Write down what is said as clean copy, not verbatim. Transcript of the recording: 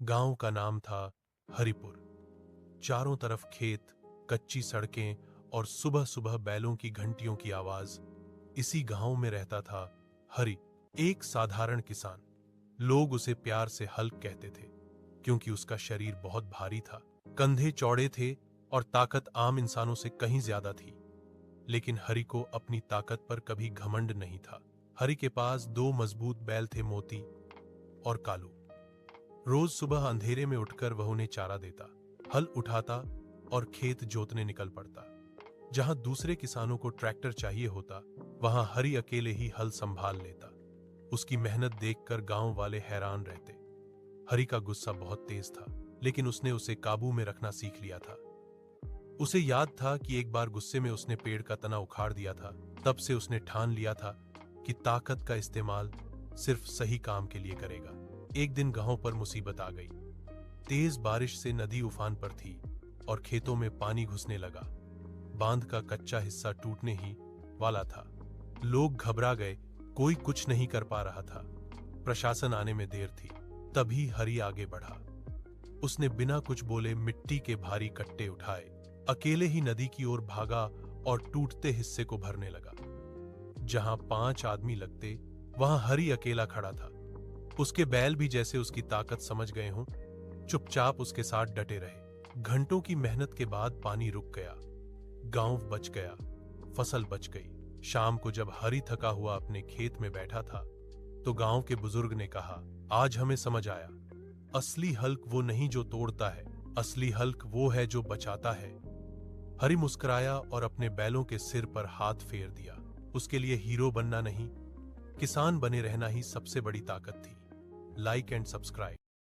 गांव का नाम था हरिपुर। चारों तरफ खेत, कच्ची सड़कें और सुबह सुबह बैलों की घंटियों की आवाज। इसी गांव में रहता था हरि, एक साधारण किसान। लोग उसे प्यार से हल्क कहते थे क्योंकि उसका शरीर बहुत भारी था, कंधे चौड़े थे और ताकत आम इंसानों से कहीं ज्यादा थी। लेकिन हरि को अपनी ताकत पर कभी घमंड नहीं था। हरि के पास दो मजबूत बैल थे, मोती और कालू। रोज सुबह अंधेरे में उठकर वह उन्हें चारा देता, हल उठाता और खेत जोतने निकल पड़ता। जहां दूसरे किसानों को ट्रैक्टर चाहिए होता, वहां हरि अकेले ही हल संभाल लेता। उसकी मेहनत देखकर गांव वाले हैरान रहते। हरि का गुस्सा बहुत तेज था, लेकिन उसने उसे काबू में रखना सीख लिया था। उसे याद था कि एक बार गुस्से में उसने पेड़ का तना उखाड़ दिया था। तब से उसने ठान लिया था कि ताकत का इस्तेमाल सिर्फ सही काम के लिए करेगा। एक दिन गांव पर मुसीबत आ गई। तेज बारिश से नदी उफान पर थी और खेतों में पानी घुसने लगा। बांध का कच्चा हिस्सा टूटने ही वाला था। लोग घबरा गए, कोई कुछ नहीं कर पा रहा था। प्रशासन आने में देर थी। तभी हरि आगे बढ़ा। उसने बिना कुछ बोले मिट्टी के भारी कट्टे उठाए, अकेले ही नदी की ओर भागा और टूटते हिस्से को भरने लगा। जहां 5 आदमी लगते, वहां हरि अकेला खड़ा था। उसके बैल भी जैसे उसकी ताकत समझ गए हों, चुपचाप उसके साथ डटे रहे। घंटों की मेहनत के बाद पानी रुक गया, गांव बच गया, फसल बच गई। शाम को जब हरि थका हुआ अपने खेत में बैठा था, तो गांव के बुजुर्ग ने कहा, आज हमें समझ आया, असली हल्क वो नहीं जो तोड़ता है, असली हल्क वो है जो बचाता है। हरि मुस्कुराया और अपने बैलों के सिर पर हाथ फेर दिया। उसके लिए हीरो बनना नहीं, किसान बने रहना ही सबसे बड़ी ताकत थी। Like and subscribe.